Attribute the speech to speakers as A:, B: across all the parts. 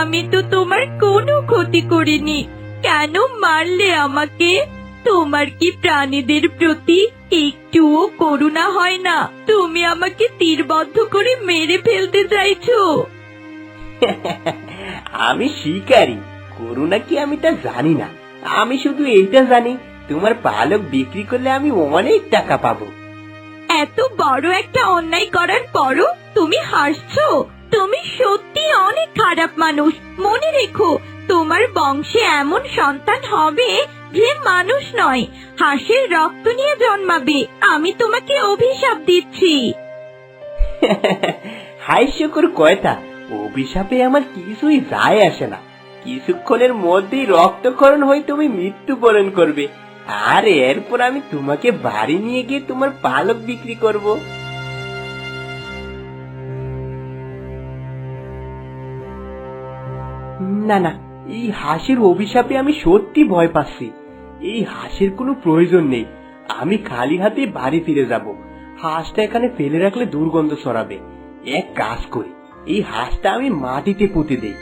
A: আমি তো তোমার কোনো ক্ষতি করিনি, কেন মারলে আমাকে? তোমার কি প্রাণীদের প্রতি একটুও করুণা হয় না? তুমি আমাকে তীরবদ্ধ করে মেরে ফেলতে চাইছো?
B: আমি শিকারী, করুণা কি আমি তা জানি না। আমি শুধু এইটা জানি, তোমার পালক বিক্রি করলে আমি অনেক টাকা পাবো।
A: এত বড় একটা অন্যায় করার পরও তুমি হাসছো? তুমি সত্যি অনেক খারাপ মানুষ। মনে রেখো, তোমার বংশে এমন সন্তান হবে যে মানুষ নয়, হাঁসের রক্ত নিয়ে জন্মাবে। আমি তোমাকে অভিশাপ দিচ্ছি।
B: হাস্যকর কয়টা, অভিশাপে আমার কিছুই যায় আসে না। কিছুক্ষণের মধ্যেই রক্তক্ষরণ হয়ে তুমি মৃত্যুবরণ করবে, আর এরপর আমি তোমাকে বাড়ি নিয়ে গিয়ে তোমার পালক বিক্রি করব। না না, এই হাঁসের অভিশাপে আমি সত্যি ভয় পাচ্ছি। এই হাঁসের কোনো প্রয়োজন নেই। আমি খালি হাতে বাড়ি ফিরে যাব। হাঁসটা এখানে ফেলে রাখলে দুর্গন্ধ ছড়াবে। এক কাজ করি, এই হাঁসটা আমি মাটিতে পুঁতে দেই।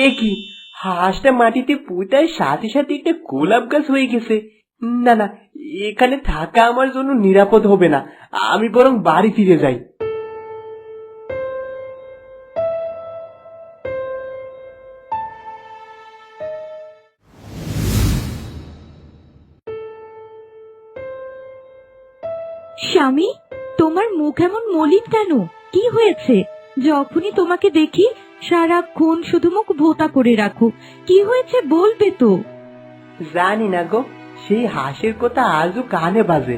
B: এ কি, হাঁসটা মাটিতে পুঁতার সাথে সাথে একটা গোলাপ গাছ হয়ে গেছে। না না, এখানে থাকা আমার জন্য নিরাপদ হবে না। আমি বরং বাড়ি ফিরে যাই।
A: স্বামী, তোমার মুখ এমন মলিন কেন? কি হয়েছে? যখনই তোমাকে দেখি সারাক্ষণ শুধু মুখ ভোঁতা করে রাখো। কি হয়েছে বলবে তো?
B: জানি না গো, সেই হাঁসের কথা আজও কানে বাজে।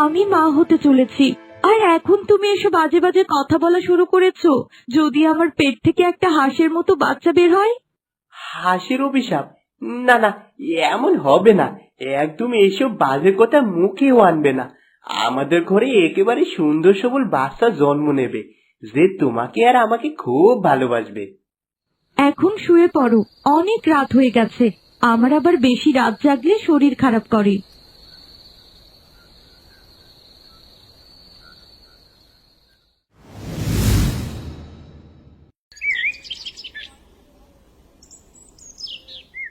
A: আমি মা হতে চলেছি, আর এখন তুমি এসব বাজে বাজে কথা বলা শুরু করেছো। যদি আমার পেট থেকে একটা হাঁসের মতো বাচ্চা বের হয়?
B: হাঁসের অভিশাপ? না না, এমন হবে না। একদম এসব বাজে কথা মুখেও আনবে না। আমাদের ঘরে একেবারে সুন্দর সবল বাচ্চা জন্ম নেবে, যে তোমাকে আর আমাকে খুব ভালোবাসবে।
A: এখন শুয়ে পড়ো, অনেক রাত হয়ে গেছে। আমার আবার বেশি রাত জাগলে শরীর খারাপ করে।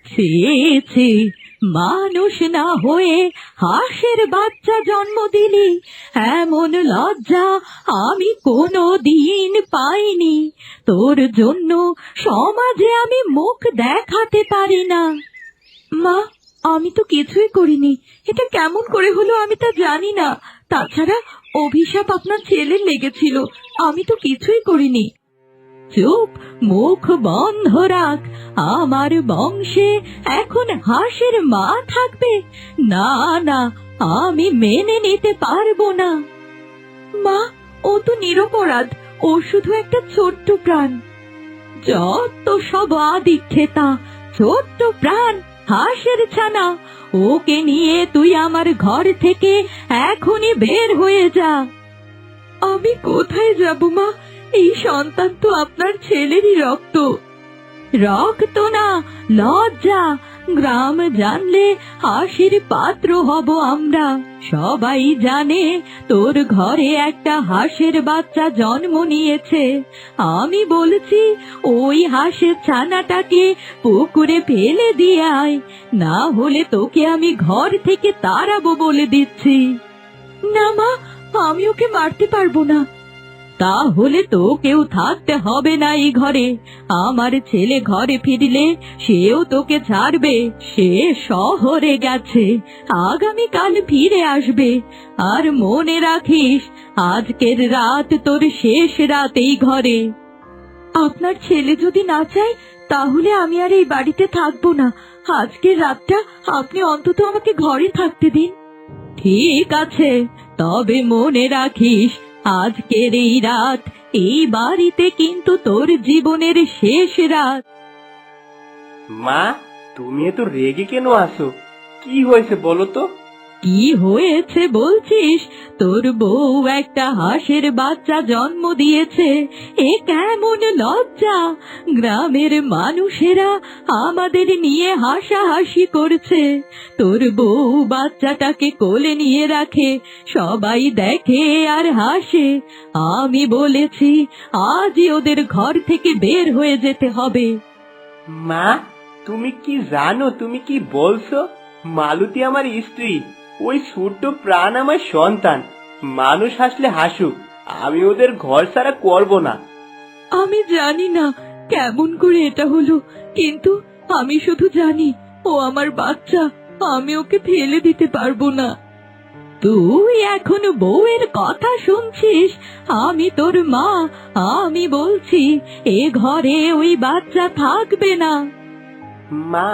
A: ছি ছি, মানুষ না হয়ে হাঁসের বাচ্চা জন্ম দিলি, এমন লজ্জা আমি কোনো দিন পাইনি। তোর জন্য সমাজে আমি মুখ দেখাতে পারি না। মা, আমি তো কিছুই করিনি। এটা কেমন করে হলো আমি তা জানি না। তাছাড়া অভিশাপ আপনার ছেলের লেগেছিল, আমি তো কিছুই করিনি। চুপ, মুখ বন্ধ রাখ। আমার বংশে এখন হাঁসের মা থাকবে? না না, আমি মেনে নিতে পারবো না। মা, ও তো নিরপরাধ, ও শুধু একটা ছোট্ট প্রাণ। যত সব আদিক্ষেতা, ছোট্ট প্রাণ, হাঁসের ছানা। ওকে নিয়ে তুই আমার ঘর থেকে এখনই বের হয়ে যা। আমি কোথায় যাব মা? এই সন্তান তো আপনার ছেলেরই রক্ত। রক্ত না, লজ্জা। গ্রাম জানলে হাসির পাত্র হব আমরা। সবাই জানে তোর ঘরে একটা হাঁসের বাচ্চা জন্ম নিয়েছে। আমি বলছি, ওই হাঁসের ছানাটাকে পুকুরে ফেলে দিয়ে আয়, না হলে তোকে আমি ঘর থেকে তাড়াবো বলে দিচ্ছি। না মা, আমি ওকে মারতে পারবো না। তাহলে তো কেউ থাকতে হবে না এই ঘরে। আমার ছেলে ঘরে ফিরলে সেও তোকে ছাড়বে। সে শহরে গেছে, আগামীকাল ফিরে আসবে। আর মনে রাখিস, আজকের রাত তোর শেষ রাত এই ঘরে। আপনার ছেলে যদি না চায়, তাহলে আমি আর এই বাড়িতে থাকবো না। আজকের রাতটা আপনি অন্তত আমাকে ঘরে থাকতে দিন। ঠিক আছে, তবে মনে রাখিস, আজকের এই রাত এই বাড়িতে কিন্তু তোর জীবনের শেষ রাত।
B: মা, তুমি এত রেগে কেন আছো? কি হয়েছে বলো তো?
A: কি হয়েছে বলছিস? তোর বউ একটা হাঁসের বাচ্চা জন্ম দিয়েছে, এ কেমন লজ্জা! গ্রামের মানুষেরা আমাদের নিয়ে হাসাহাসি করছে। তোর বউ বাচ্চাটাকে কোলে নিয়ে রাখে, সবাই দেখে আর হাসে। আমি বলেছি আজই ওদের ঘর থেকে বের হয়ে যেতে হবে।
B: মা, তুমি কি জানো তুমি কি বলছো? মালতী আমার স্ত্রী, ওই ছোট্ট প্রাণ আমার সন্তান। মানুষ হাসলে হাসুক, আমি ওদের ঘর ছাড়া করব না।
A: আমি জানি না কেমন করে এটা হলো, কিন্তু আমি শুধু জানি ও আমার বাচ্চা, আমি ওকে ফেলে দিতে পারবো না। তুই এখন বউয়ের কথা শুনছিস? আমি তোর মা, আমি বলছি এ ঘরে ওই বাচ্চা থাকবে না।
B: মা,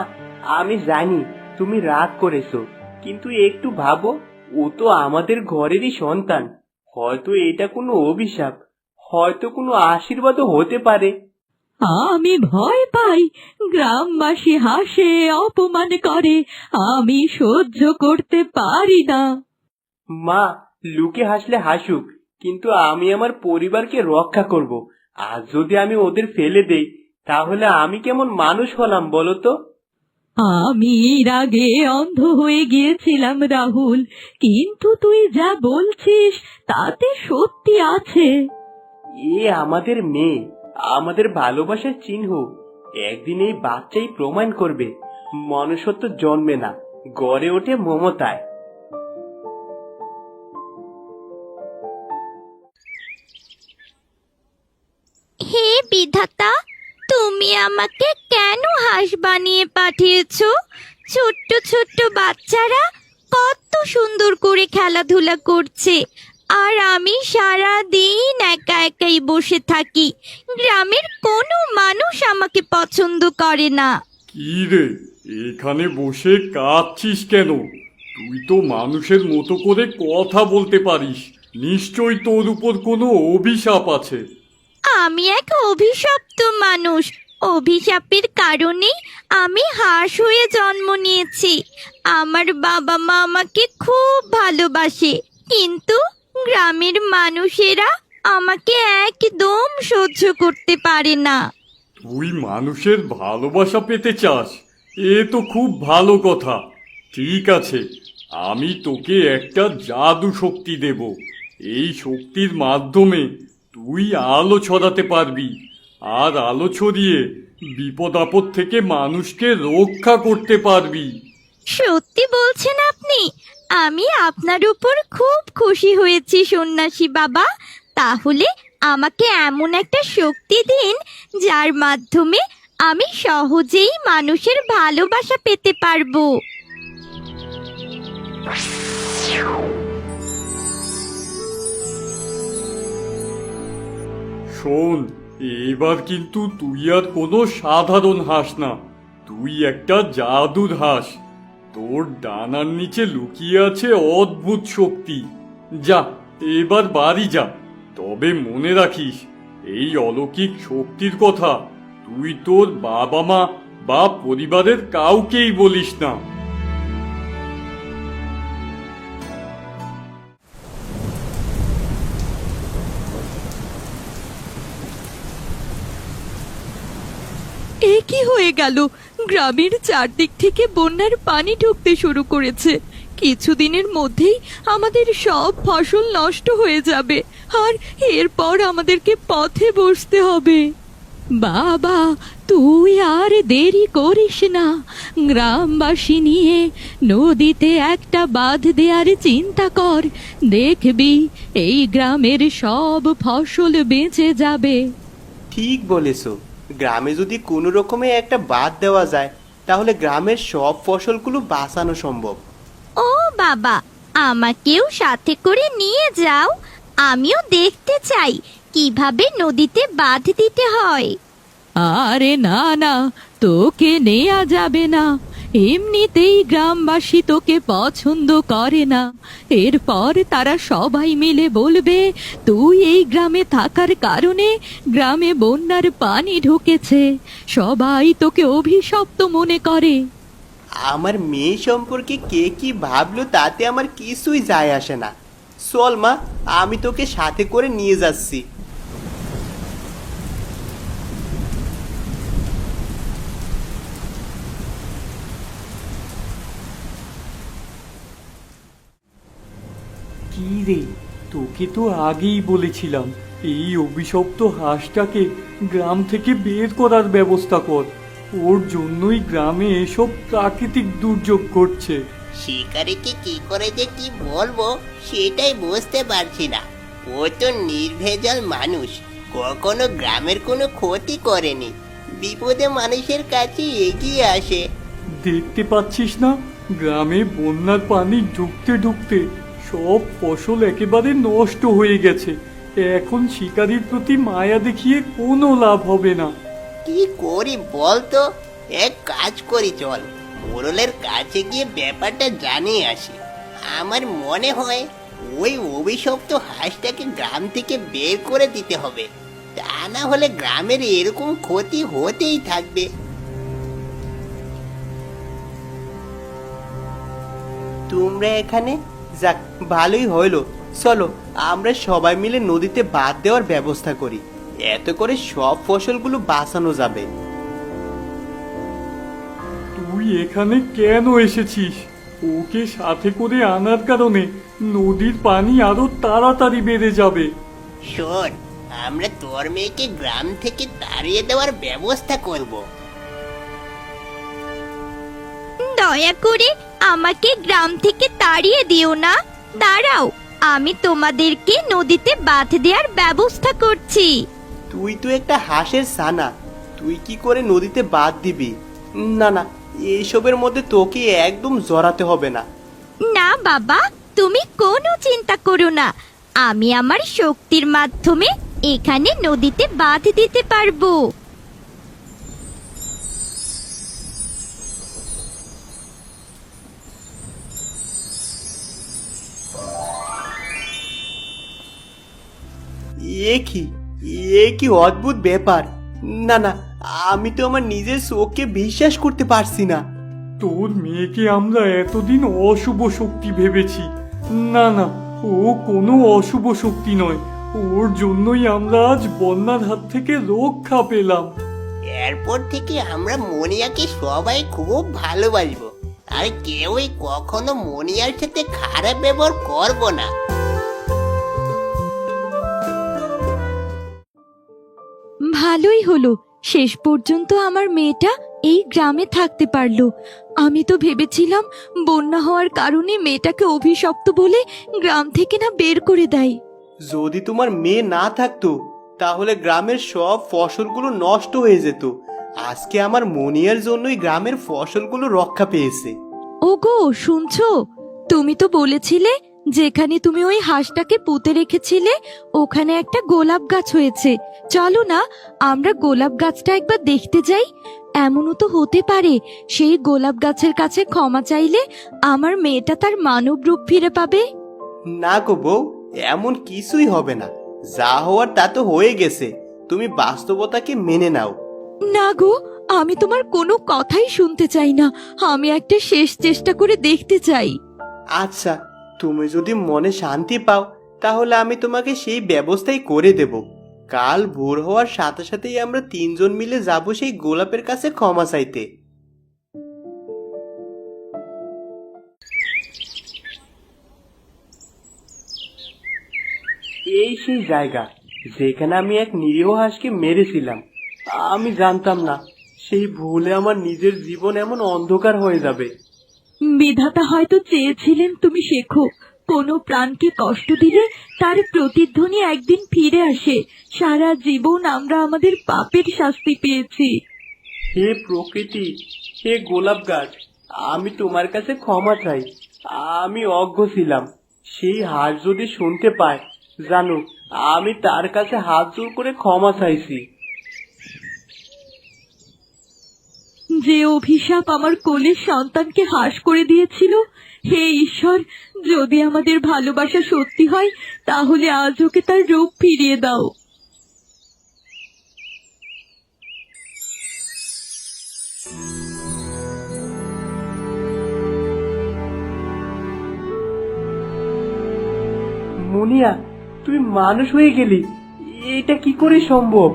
B: আমি জানি তুমি রাগ করেছো, কিন্তু একটু ভাবো, ও তো আমাদের ঘরেরই সন্তান। হয়তো এটা কোনো অভিশাপ, হয়তো কোনো আশীর্বাদও হতে পারে।
A: আমি ভয় পাই, গ্রামবাসী হাসে, অপমান করে, আমি সহ্য করতে পারি না।
B: মা, লোকে হাসলে হাসুক, কিন্তু আমি আমার পরিবারকে রক্ষা করব। আর যদি আমি ওদের ফেলে দেই, তাহলে আমি কেমন মানুষ হলাম বলো তো?
A: আমি এর আগে অন্ধ হয়ে গিয়েছিলাম রাহুল, কিন্তু তুই যা বলছিস তাতে সত্যি আছে।
B: এ আমাদের মেয়ে, আমাদের ভালোবাসার চিহ্ন। একদিন এই বাচ্চাই প্রমাণ করবে মনুষ্যত্ব জন্মে না, গড়ে ওঠে মমতায়।
C: হে বিধাতা, তুমি আমাকে কেন হাঁস বানিয়ে পাঠিয়েছো? ছোট্ট ছোট্ট বাচ্চারা কত সুন্দর করে খেলাধুলা করছে, আর আমি সারা দিন একা একাই বসে থাকি। গ্রামের কোনো মানুষ আমাকে পছন্দ করে না।
D: কি রে, এখানে বসে কাঁদছিস কেন? তুই তো মানুষের মতো করে কথা বলতে পারিস। নিশ্চয়ই তোর উপর কোনো অভিশাপ আছে।
C: আমি এক অভিশপ্ত মানুষ। অভিশাপের কারণেই আমি হাঁস হয়ে জন্ম নিয়েছি। আমার বাবা মা আমাকে খুব ভালোবাসে, কিন্তু গ্রামের মানুষেরা আমাকে একদম সহ্য করতে পারে না।
D: তুই মানুষের ভালোবাসা পেতে চাস? এ তো খুব ভালো কথা। ঠিক আছে, আমি তোকে একটা জাদু শক্তি দেব। এই শক্তির মাধ্যমে তুই আলো ছড়াতে পারবি, আর আলো ছড়িয়ে বিপদ আপদ থেকে মানুষকে রক্ষা করতে পারবি।
C: সত্যি বলছেন আপনি? আমি আপনার উপর খুব খুশি হয়েছি সন্ন্যাসী বাবা। তাহলে আমাকে এমন একটা শক্তি দিন যার মাধ্যমে আমি সহজেই মানুষের ভালোবাসা পেতে পারবো।
D: শোন, এবার কিন্তু তুই আর কোনো সাধারণ হাঁস না, তুই একটা জাদুর হাঁস। তোর ডানার নিচে লুকিয়ে আছে অদ্ভুত শক্তি। যা, এবার বাড়ি যা। তবে মনে রাখিস, এই অলৌকিক শক্তির কথা তুই তোর বাবা মা বা পরিবারের কাউকেই বলিস না।
A: এ কি হয়ে গেল? গ্রামের চারদিক থেকে বন্যার পানি ঢুকতে শুরু করেছে। কিছুদিনের মধ্যেই আমাদের সব ফসল নষ্ট হয়ে যাবে, আর এরপর আমাদেরকে পথে বসতে হবে। বাবা, তুই আর দেরি করিস না, গ্রামবাসী নিয়ে নদীতে একটা বাঁধ দেওয়ার চিন্তা কর। দেখবি এই গ্রামের সব ফসল বেঁচে যাবে।
B: ঠিক বলেছো, গ্রামে যদি কোনো রকমে একটা বাঁধ দেওয়া যায়, তাহলে গ্রামের সব ফসলগুলো বাঁচানো সম্ভব।
C: ও বাবা, আমাকেও সাথে করে নিয়ে যাও। আমিও দেখতে চাই কিভাবে নদীতে বাঁধ দিতে হয়।
A: আরে না না, তোকে নেয়া যাবে না। এমনিতেই গ্রামবাসী তোকে পছন্দ করে না। এরপর তারা সবাই মিলে বলবে তুই এই গ্রামে থাকার কারণে গ্রামে বন্যার পানি ঢুকেছে। সবাই তোকে অভিশপ্ত মনে করে।
B: আমার মেয়ে সম্পর্কে কে কি ভাবলো তাতে আমার কিছুই যায় আসে না। চল মা, আমি তোকে সাথে করে নিয়ে যাচ্ছি।
D: কি রে, তোকে তো আগেই বলেছিলাম এই অভিশপ্ত হাঁসটাকে গ্রাম থেকে বের করার ব্যবস্থা কর। ওর জন্যই গ্রামে এসব প্রাকৃতিক দুর্যোগ ঘটছে।
E: শিকারীকে কি করে যে কি বলবো সেটাই বুঝতে পারছি না। ও তো নির্ভেজাল মানুষ, কখনো গ্রামের কোনো ক্ষতি করেনি, বিপদে মানুষের কাছে এগিয়ে আসে।
D: দেখতে পাচ্ছিস না, গ্রামে বন্যার পানি ঢুকতে ঢুকতে সব ফসল একেবারে নষ্ট হয়ে গেছে। এখন শিকারীর প্রতি মায়া দেখিয়ে কোনো লাভ হবে না।
E: কি করি বলতো? এক কাজ করি, চল মোড়লের কাছে গিয়ে ব্যাপারটা জানিয়ে আসি। আমার মনে হয় ওই অভিশপ্ত হাঁসটাকে গ্রাম থেকে বের করে দিতে হবে, তা না হলে গ্রামের এরকম ক্ষতি হতেই থাকবে।
B: তোমরা এখানে? যাক, ভালোই হইলো। চলো আমরা সবাই মিলে নদীতে বাঁধ দেওয়ার ব্যবস্থা করি, এত করে সব ফসলগুলো বাঁচানো যাবে।
D: তুই এখানে কেন এসেছিস? ওকে সাথে করে আনার কারণে নদীর পানি আরো তাড়াতাড়ি বেড়ে যাবে।
E: শোন, আমরা তোর মেয়েকে গ্রাম থেকে তাড়িয়ে দেওয়ার ব্যবস্থা করব।
C: দয়া করে আমাকে গ্রাম থেকে তাড়িয়ে দিও না। দাঁড়াও, আমি তোমাদেরকে নদীতে বাঁধ দেওয়ার ব্যবস্থা করছি।
B: তুই তো একটা হাঁসের ছানা, তুই কি করে নদীতে বাঁধ দিবি? না না, এইসবের মধ্যে তোকে একদম জড়াতে হবে না।
C: না বাবা, তুমি কোনো চিন্তা করো না, আমি আমার শক্তির মাধ্যমে এখানে নদীতে বাঁধ দিতে পারবো।
B: এ কি অদ্ভুত ব্যাপার! না না, আমি তো আমার নিজের চোখকে বিশ্বাস করতে পারছি না।
D: তোর মেয়েকে আমরা এতদিন অশুভ শক্তি ভেবেছি। না না, ও কোনো অশুভ শক্তি নয়। ওর জন্যই আমরা আজ বন্যার হাত থেকে রক্ষা পেলাম।
E: এরপর থেকে আমরা মনিয়াকে সবাই খুব ভালোবাসবো, আর কেউই কখনো মনিয়ার সাথে খারাপ ব্যবহার করবো না।
A: ভালোই হলো, শেষ পর্যন্ত আমার মেয়েটা এই গ্রামে থাকতে পারলো। আমি তো ভেবেছিলাম বন্যা হওয়ার কারণে মেয়েটাকে অভিশপ্ত বলে গ্রাম থেকে না বের করে দেয়।
B: যদি তোমার মেয়ে না থাকতো তাহলে গ্রামের সব ফসলগুলো নষ্ট হয়ে যেত। আজকে আমার মনিয়ার জন্যই গ্রামের ফসলগুলো রক্ষা পেয়েছে।
A: ওগো, শুনছো? তুমি তো বলেছিলে যেখানে তুমি ওই হাঁসটাকে পুঁতে রেখেছিলে ওখানে একটা গোলাপ গাছ হয়েছে। চলো না, আমরা গোলাপ গাছটা একবার দেখতে যাই। এমনও তো হতে পারে সেই গোলাপ গাছের কাছে ক্ষমা চাইলে আমার মেয়েটা তার মানব রূপ ফিরে পাবে।
B: না গো বউ, এমন কিছুই হবে না। যা হওয়ার তা তো হয়ে গেছে, তুমি বাস্তবতাকে মেনে নাও।
A: না গো, আমি তোমার কোনো কথাই শুনতে চাই না। আমি একটা শেষ চেষ্টা করে দেখতে চাই।
B: আচ্ছা, তুমি যদি মনে শান্তি পাও তাহলে আমি তোমাকে সেই ব্যবস্থাই করে দেব। কাল ভোর হওয়ার সাথে সাথেই আমরা তিনজন মিলে যাব সেই গোলাপের কাছে ক্ষমা চাইতে। এই সেই জায়গা যেখানে আমি এক নিরীহ হাঁসকে মেরেছিলাম। আমি জানতাম না সেই ভুলে আমার নিজের জীবন এমন অন্ধকার হয়ে যাবে।
A: বিধাতা হয়তো চেয়েছিলেন তুমি শেখো, কোনো প্রাণকে কষ্ট দিলে তার প্রতিধ্বনি একদিন ফিরে আসে। সারা জীবন আমরা আমাদের পাপের শাস্তি পেয়েছি।
B: হে প্রকৃতি, হে গোলাপ গাছ, আমি তোমার কাছে ক্ষমা চাই। আমি অজ্ঞ ছিলাম। সেই হাত যদি শুনতে পায়, জানো আমি তার কাছে হাত জোর করে ক্ষমা চাইছি।
A: যে অভিশাপ আমার কোলের সন্তানকে হাস করে দিয়েছিল, হে ঈশ্বর, যদি আমাদের ভালোবাসা সত্যি হয় তাহলে আজ ওকে তার রূপ ফিরিয়ে দাও।
B: মুনিয়া, তুই মানুষ হয়ে গেলি, এটা কি করে সম্ভব?